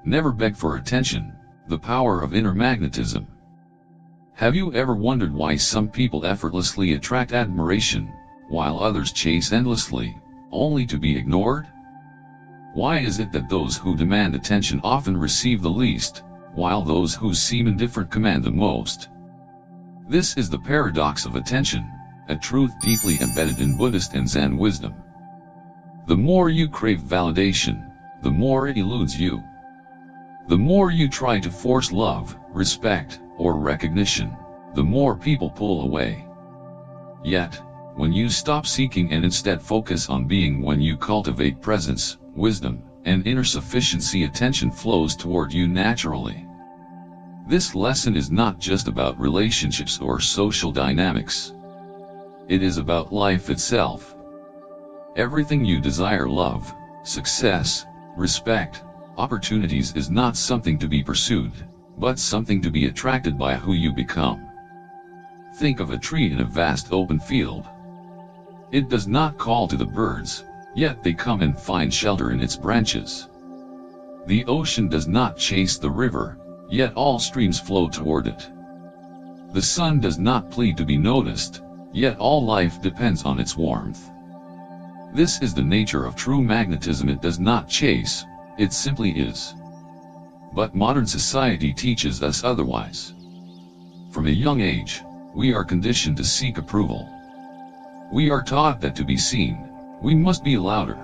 Never beg for attention, the power of inner magnetism. Have you ever wondered why some people effortlessly attract admiration, while others chase endlessly, only to be ignored? Why is it that those who demand attention often receive the least, while those who seem indifferent command the most? This is the paradox of attention, a truth deeply embedded in Buddhist and Zen wisdom. The more you crave validation, the more it eludes you. The more you try to force love, respect, or recognition, the more people pull away. Yet, when you stop seeking and instead focus on being, when you cultivate presence, wisdom, and inner sufficiency, attention flows toward you naturally. This lesson is not just about relationships or social dynamics. It is about life itself. Everything you desire, love, success, respect, opportunities, is not something to be pursued, but something to be attracted by who you become. Think of a tree in a vast open field. It does not call to the birds, yet they come and find shelter in its branches. The ocean does not chase the river, yet all streams flow toward it. The sun does not plead to be noticed, yet all life depends on its warmth. This is the nature of true magnetism. It does not chase, it simply is. But modern society teaches us otherwise. From a young age, we are conditioned to seek approval. We are taught that to be seen, we must be louder.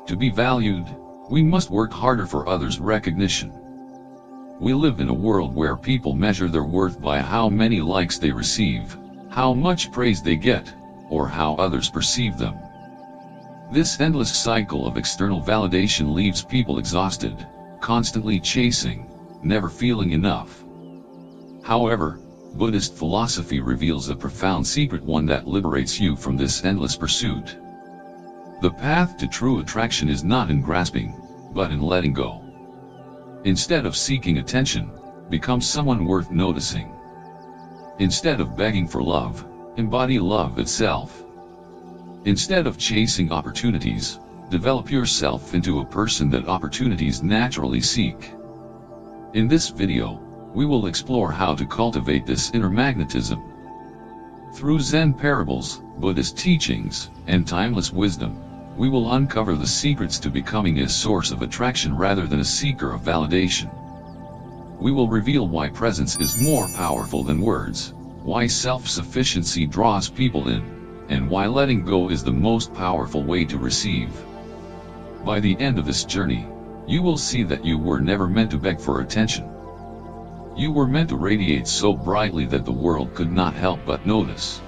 To be valued, we must work harder for others' recognition. We live in a world where people measure their worth by how many likes they receive, how much praise they get, or how others perceive them. This endless cycle of external validation leaves people exhausted, constantly chasing, never feeling enough. However, Buddhist philosophy reveals a profound secret, one that liberates you from this endless pursuit. The path to true attraction is not in grasping, but in letting go. Instead of seeking attention, become someone worth noticing. Instead of begging for love, embody love itself. Instead of chasing opportunities, develop yourself into a person that opportunities naturally seek. In this video, we will explore how to cultivate this inner magnetism. Through Zen parables, Buddhist teachings, and timeless wisdom, we will uncover the secrets to becoming a source of attraction rather than a seeker of validation. We will reveal why presence is more powerful than words, why self-sufficiency draws people in, and why letting go is the most powerful way to receive. By the end of this journey, you will see that you were never meant to beg for attention. You were meant to radiate so brightly that the world could not help but notice.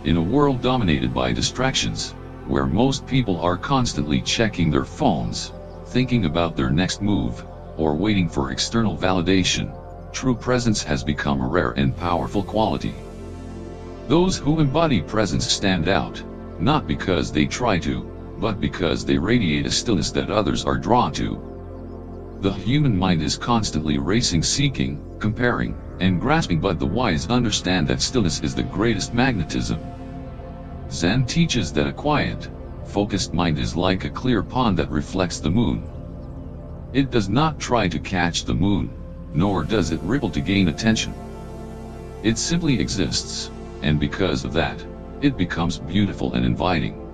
In a world dominated by distractions, where most people are constantly checking their phones, thinking about their next move, or waiting for external validation, true presence has become a rare and powerful quality. Those who embody presence stand out, not because they try to, but because they radiate a stillness that others are drawn to. The human mind is constantly racing, seeking, comparing, and grasping, but the wise understand that stillness is the greatest magnetism. Zen teaches that a quiet, focused mind is like a clear pond that reflects the moon. It does not try to catch the moon, nor does it ripple to gain attention. It simply exists, and because of that, it becomes beautiful and inviting.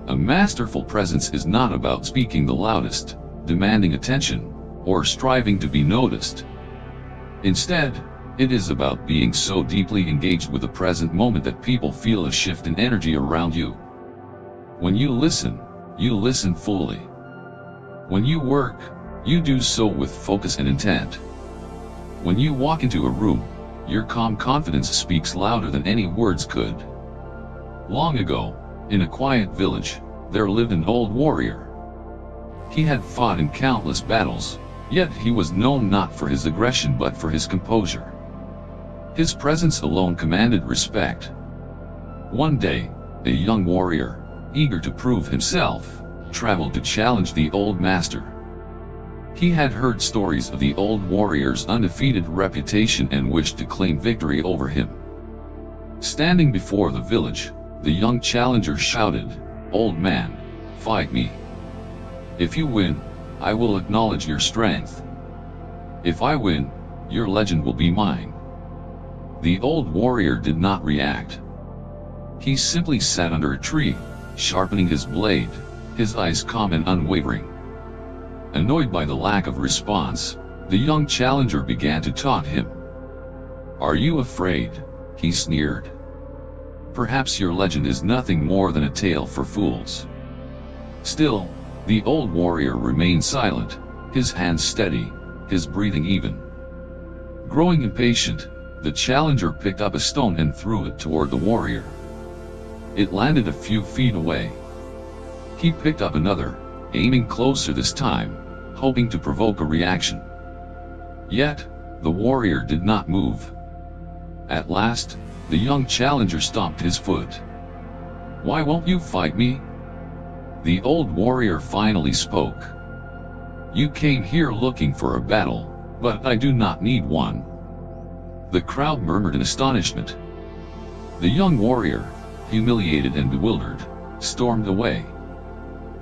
A masterful presence is not about speaking the loudest, demanding attention, or striving to be noticed. Instead, it is about being so deeply engaged with the present moment that people feel a shift in energy around you. When you listen fully. When you work, you do so with focus and intent. When you walk into a room, your calm confidence speaks louder than any words could. Long ago, in a quiet village, there lived an old warrior. He had fought in countless battles, yet he was known not for his aggression but for his composure. His presence alone commanded respect. One day, a young warrior, eager to prove himself, traveled to challenge the old master. He had heard stories of the old warrior's undefeated reputation and wished to claim victory over him. Standing before the village, the young challenger shouted, "Old man, fight me. If you win, I will acknowledge your strength. If I win, your legend will be mine." The old warrior did not react. He simply sat under a tree, sharpening his blade, his eyes calm and unwavering. Annoyed by the lack of response, the young challenger began to taunt him. "Are you afraid?" he sneered. "Perhaps your legend is nothing more than a tale for fools." Still, the old warrior remained silent, his hands steady, his breathing even. Growing impatient, the challenger picked up a stone and threw it toward the warrior. It landed a few feet away. He picked up another, aiming closer this time, hoping to provoke a reaction. Yet, the warrior did not move. At last, the young challenger stomped his foot. "Why won't you fight me?" The old warrior finally spoke. "You came here looking for a battle, but I do not need one." The crowd murmured in astonishment. The young warrior, humiliated and bewildered, stormed away.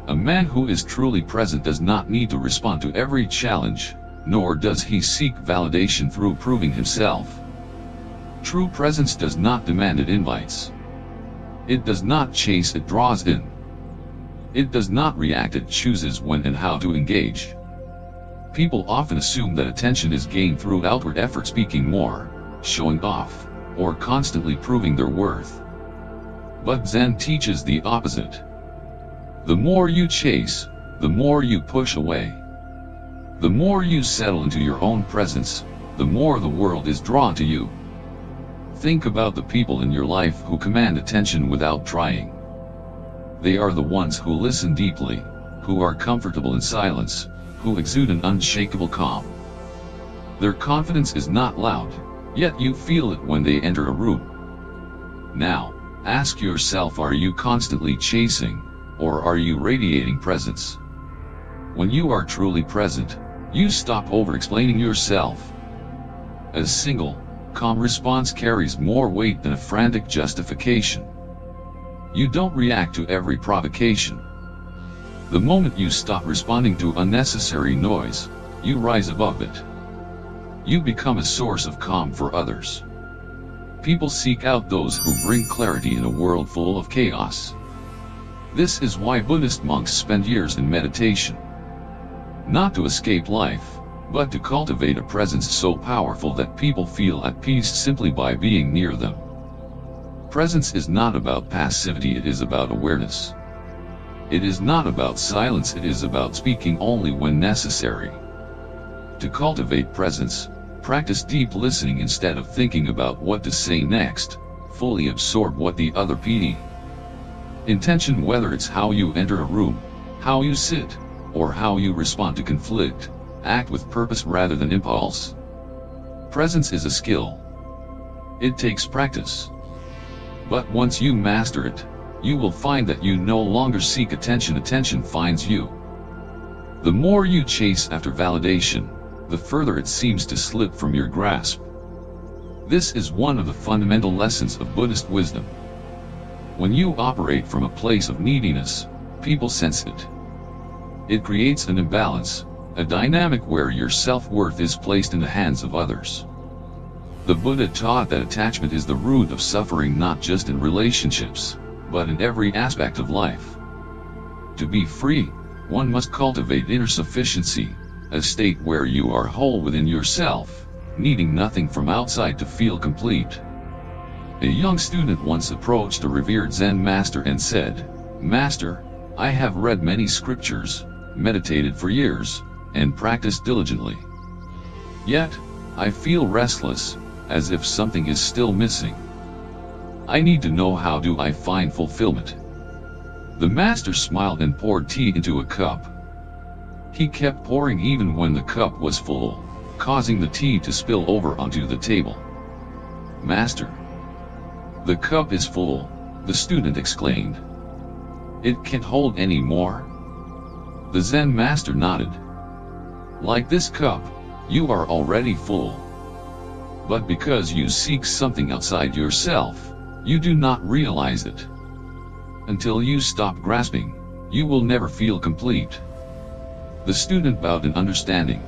A man who is truly present does not need to respond to every challenge, nor does he seek validation through proving himself. True presence does not demand, it invites. It does not chase, it draws in. It does not react, it chooses when and how to engage. People often assume that attention is gained through outward effort, speaking more, showing off, or constantly proving their worth. But Zen teaches the opposite. The more you chase, the more you push away. The more you settle into your own presence, the more the world is drawn to you. Think about the people in your life who command attention without trying. They are the ones who listen deeply, who are comfortable in silence, who exude an unshakable calm. Their confidence is not loud, yet you feel it when they enter a room. Now, ask yourself, are you constantly chasing, or are you radiating presence? When you are truly present, you stop over-explaining yourself. A single, calm response carries more weight than a frantic justification. You don't react to every provocation. The moment you stop responding to unnecessary noise, you rise above it. You become a source of calm for others. People seek out those who bring clarity in a world full of chaos. This is why Buddhist monks spend years in meditation. Not to escape life, but to cultivate a presence so powerful that people feel at peace simply by being near them. Presence is not about passivity, it is about awareness. It is not about silence, it is about speaking only when necessary. To cultivate presence, practice deep listening instead of thinking about what to say next, fully absorb what the other PD. Intention, whether it's how you enter a room, how you sit, or how you respond to conflict, act with purpose rather than impulse. Presence is a skill. It takes practice. But once you master it, you will find that you no longer seek attention, attention finds you. The more you chase after validation, the further it seems to slip from your grasp. This is one of the fundamental lessons of Buddhist wisdom. When you operate from a place of neediness, people sense it. It creates an imbalance, a dynamic where your self-worth is placed in the hands of others. The Buddha taught that attachment is the root of suffering, not just in relationships, but in every aspect of life. To be free, one must cultivate inner sufficiency, a state where you are whole within yourself, needing nothing from outside to feel complete. A young student once approached a revered Zen master and said, "Master, I have read many scriptures, meditated for years, and practiced diligently. Yet, I feel restless, as if something is still missing. I need to know, how do I find fulfillment?" The master smiled and poured tea into a cup. He kept pouring even when the cup was full, causing the tea to spill over onto the table. "Master, the cup is full," the student exclaimed. "It can't hold any more?" The Zen master nodded. "Like this cup, you are already full. But because you seek something outside yourself, you do not realize it. Until you stop grasping, you will never feel complete." The student bowed in understanding.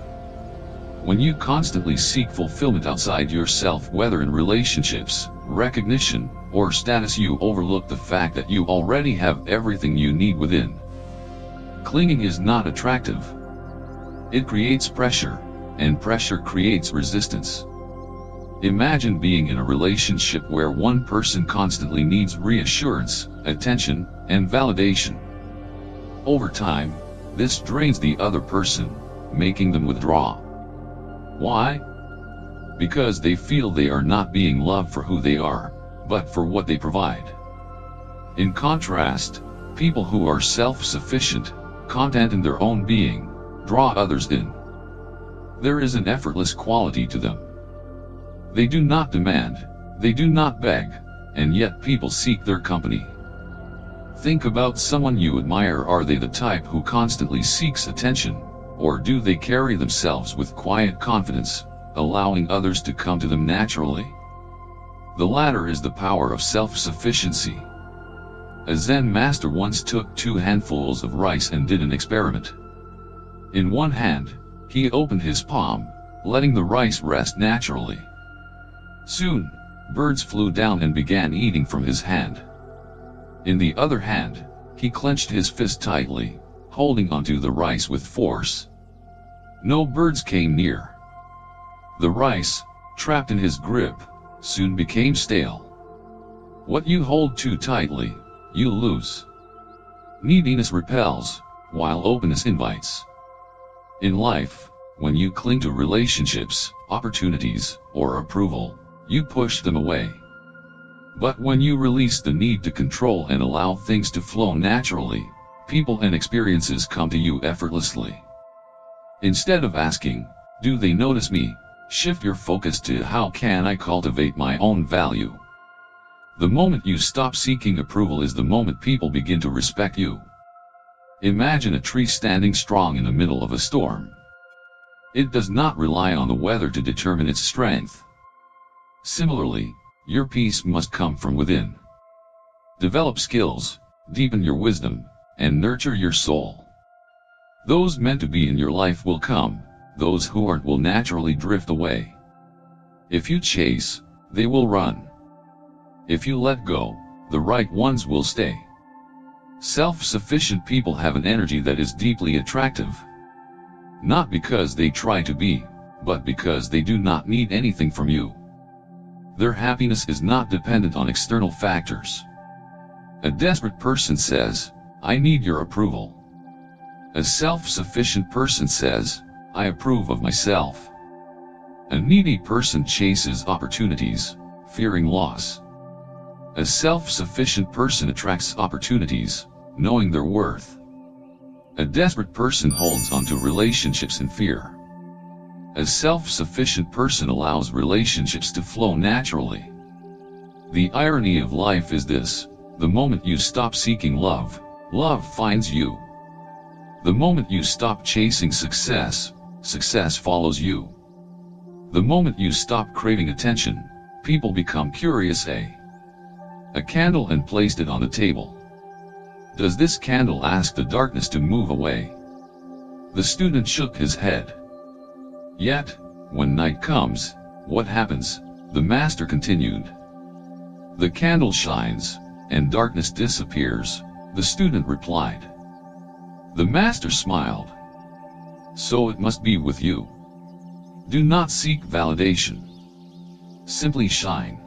When you constantly seek fulfillment outside yourself, whether in relationships, recognition, or status, you overlook the fact that you already have everything you need within. Clinging is not attractive. It creates pressure, and pressure creates resistance. Imagine being in a relationship where one person constantly needs reassurance, attention, and validation. Over time, this drains the other person, making them withdraw. Why? Because they feel they are not being loved for who they are, but for what they provide. In contrast, people who are self-sufficient, content in their own being, draw others in. There is an effortless quality to them. They do not demand, they do not beg, and yet people seek their company. Think about someone you admire. Are they the type who constantly seeks attention, or do they carry themselves with quiet confidence, allowing others to come to them naturally? The latter is the power of self-sufficiency. A Zen master once took 2 handfuls of rice and did an experiment. In one hand, he opened his palm, letting the rice rest naturally. Soon, birds flew down and began eating from his hand. In the other hand, he clenched his fist tightly, holding onto the rice with force. No birds came near. The rice, trapped in his grip, soon became stale. What you hold too tightly, you lose. Neediness repels, while openness invites. In life, when you cling to relationships, opportunities, or approval, you push them away. But when you release the need to control and allow things to flow naturally, people and experiences come to you effortlessly. Instead of asking, "Do they notice me?" shift your focus to, "How can I cultivate my own value?" The moment you stop seeking approval is the moment people begin to respect you. Imagine a tree standing strong in the middle of a storm. It does not rely on the weather to determine its strength. Similarly, your peace must come from within. Develop skills, deepen your wisdom, and nurture your soul. Those meant to be in your life will come, those who aren't will naturally drift away. If you chase, they will run. If you let go, the right ones will stay. Self-sufficient people have an energy that is deeply attractive. Not because they try to be, but because they do not need anything from you. Their happiness is not dependent on external factors. A desperate person says, "I need your approval." A self-sufficient person says, "I approve of myself." A needy person chases opportunities, fearing loss. A self-sufficient person attracts opportunities, knowing their worth. A desperate person holds onto relationships in fear. A self-sufficient person allows relationships to flow naturally. The irony of life is this: the moment you stop seeking love, love finds you. The moment you stop chasing success, success follows you. The moment you stop craving attention, people become curious. A candle and placed it on the table. Does this candle ask the darkness to move away? The student shook his head. Yet, when night comes, what happens? The master continued. The candle shines, and darkness disappears, the student replied. The master smiled. So it must be with you. Do not seek validation. Simply shine.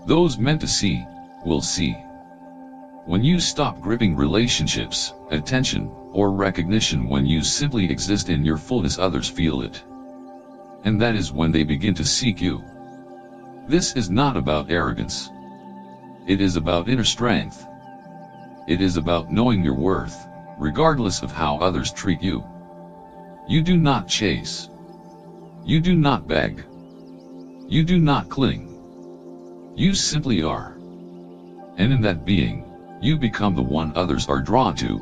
Those meant to see, will see. When you stop gripping relationships, attention, or recognition, when you simply exist in your fullness, others feel it. And that is when they begin to seek you. This is not about arrogance. It is about inner strength. It is about knowing your worth, regardless of how others treat you. You do not chase. You do not beg. You do not cling. You simply are. And in that being, you become the one others are drawn to.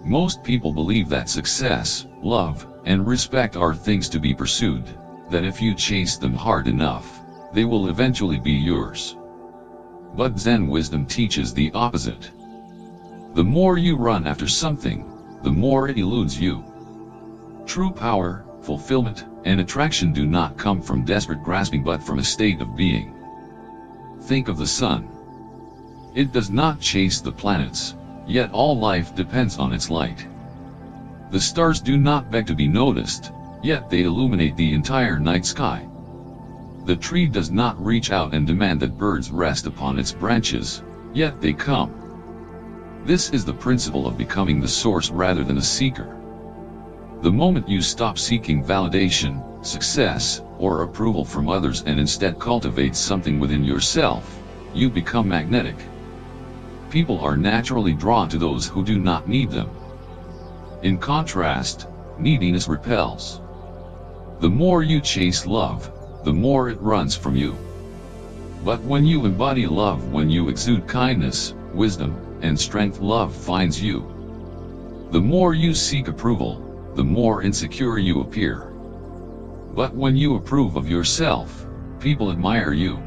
Most people believe that success, love, and respect are things to be pursued, that if you chase them hard enough, they will eventually be yours. But Zen wisdom teaches the opposite. The more you run after something, the more it eludes you. True power, fulfillment, and attraction do not come from desperate grasping but from a state of being. Think of the sun. It does not chase the planets, yet all life depends on its light. The stars do not beg to be noticed, yet they illuminate the entire night sky. The tree does not reach out and demand that birds rest upon its branches, yet they come. This is the principle of becoming the source rather than a seeker. The moment you stop seeking validation, success, or approval from others and instead cultivate something within yourself, you become magnetic. People are naturally drawn to those who do not need them. In contrast, neediness repels. The more you chase love, the more it runs from you. But when you embody love, when you exude kindness, wisdom, and strength, love finds you. The more you seek approval, the more insecure you appear. But when you approve of yourself, people admire you.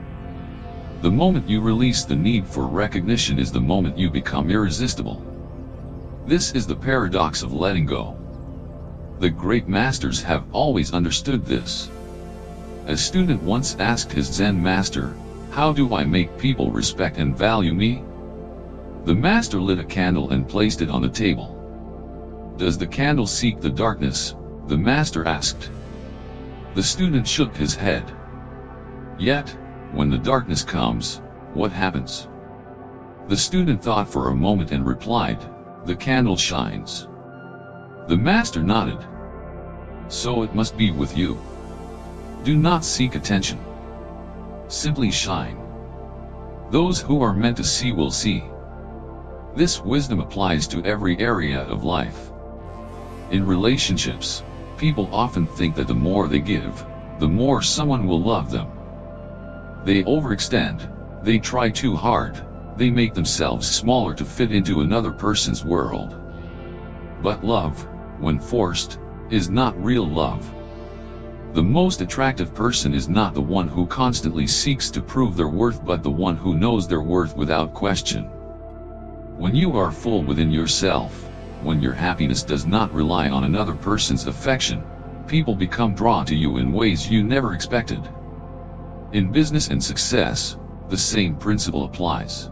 The moment you release the need for recognition is the moment you become irresistible. This is the paradox of letting go. The great masters have always understood this. A student once asked his Zen master, "How do I make people respect and value me?" The master lit a candle and placed it on the table. "Does the candle seek the darkness?" the master asked. The student shook his head. Yet, when the darkness comes, what happens? The student thought for a moment and replied, "The candle shines." The master nodded. "So it must be with you. Do not seek attention. Simply shine. Those who are meant to see will see." This wisdom applies to every area of life. In relationships, people often think that the more they give, the more someone will love them. They overextend, they try too hard, they make themselves smaller to fit into another person's world. But love, when forced, is not real love. The most attractive person is not the one who constantly seeks to prove their worth but the one who knows their worth without question. When you are full within yourself, when your happiness does not rely on another person's affection, people become drawn to you in ways you never expected. In business and success, the same principle applies.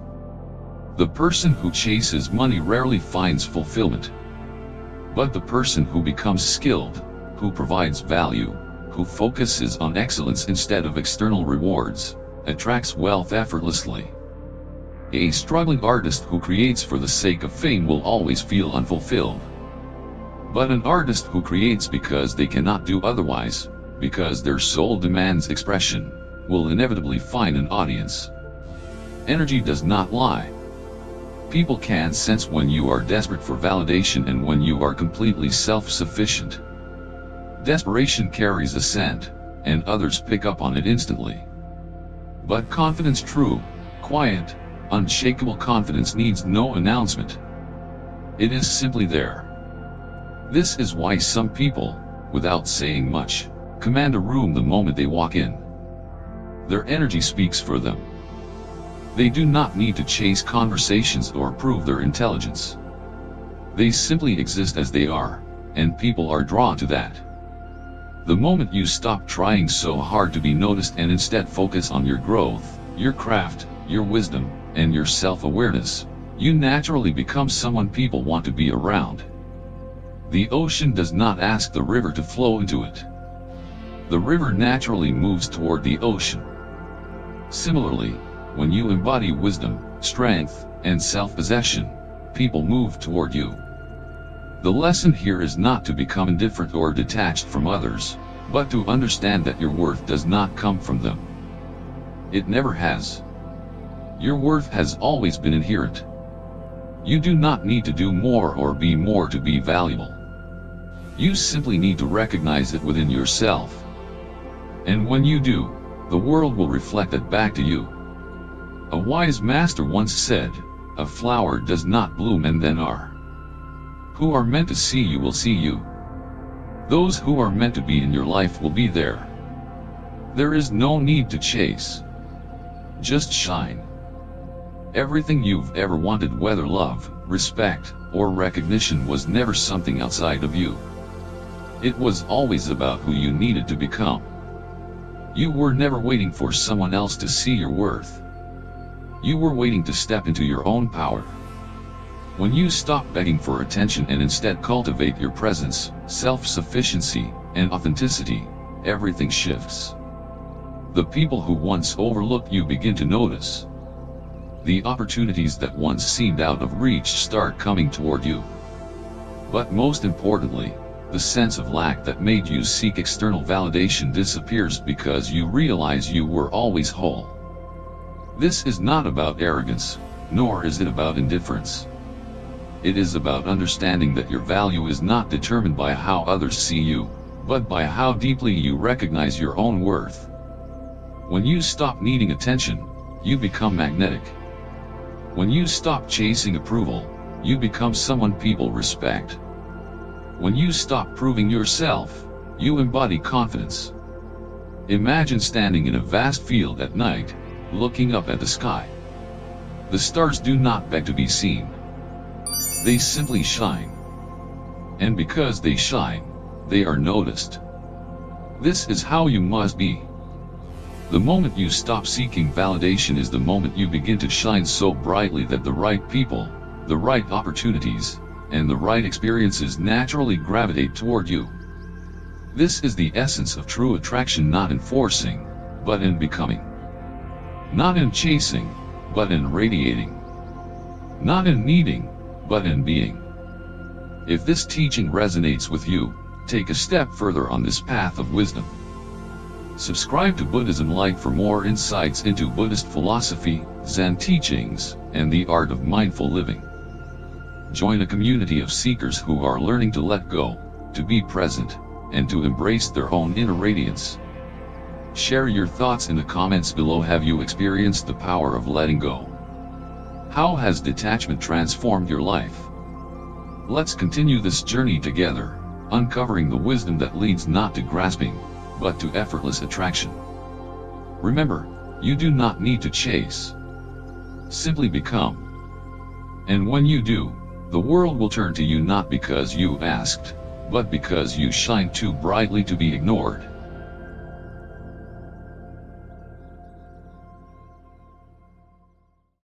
The person who chases money rarely finds fulfillment. But the person who becomes skilled, who provides value, who focuses on excellence instead of external rewards, attracts wealth effortlessly. A struggling artist who creates for the sake of fame will always feel unfulfilled. But an artist who creates because they cannot do otherwise, because their soul demands expression, will inevitably find an audience. Energy does not lie. People can sense when you are desperate for validation and when you are completely self-sufficient. Desperation carries a scent, and others pick up on it instantly. But confidence, true, quiet, unshakable confidence, needs no announcement. It is simply there. This is why some people, without saying much, command a room the moment they walk in. Their energy speaks for them. They do not need to chase conversations or prove their intelligence. They simply exist as they are, and people are drawn to that. The moment you stop trying so hard to be noticed and instead focus on your growth, your craft, your wisdom, and your self-awareness, you naturally become someone people want to be around. The ocean does not ask the river to flow into it. The river naturally moves toward the ocean. Similarly, when you embody wisdom, strength, and self-possession, people move toward you. The lesson here is not to become indifferent or detached from others, but to understand that your worth does not come from them. It never has. Your worth has always been inherent. You do not need to do more or be more to be valuable. You simply need to recognize it within yourself. And when you do, the world will reflect it back to you. A wise master once said, "A flower does not bloom and then are. Who are meant to see you will see you. Those who are meant to be in your life will be there. There is no need to chase. Just shine. Everything you've ever wanted, whether love, respect, or recognition was never something outside of you. It was always about who you needed to become. You were never waiting for someone else to see your worth. You were waiting to step into your own power. When you stop begging for attention and instead cultivate your presence, self-sufficiency, and authenticity, everything shifts. The people who once overlooked you begin to notice. The opportunities that once seemed out of reach start coming toward you. But most importantly, the sense of lack that made you seek external validation disappears because you realize you were always whole. This is not about arrogance, nor is it about indifference. It is about understanding that your value is not determined by how others see you, but by how deeply you recognize your own worth. When you stop needing attention, you become magnetic. When you stop chasing approval, you become someone people respect. When you stop proving yourself, you embody confidence. Imagine standing in a vast field at night, looking up at the sky. The stars do not beg to be seen. They simply shine. And because they shine, they are noticed. This is how you must be. The moment you stop seeking validation is the moment you begin to shine so brightly that the right people, the right opportunities, and the right experiences naturally gravitate toward you. This is the essence of true attraction, not in forcing, but in becoming. Not in chasing, but in radiating. Not in needing, but in being. If this teaching resonates with you, take a step further on this path of wisdom. Subscribe to Buddhism Light for more insights into Buddhist philosophy, Zen teachings, and the art of mindful living. Join a community of seekers who are learning to let go, to be present, and to embrace their own inner radiance. Share your thoughts in the comments below. Have you experienced the power of letting go? How has detachment transformed your life? Let's continue this journey together, uncovering the wisdom that leads not to grasping, but to effortless attraction. Remember, you do not need to chase. Simply become. And when you do, the world will turn to you not because you asked, but because you shine too brightly to be ignored.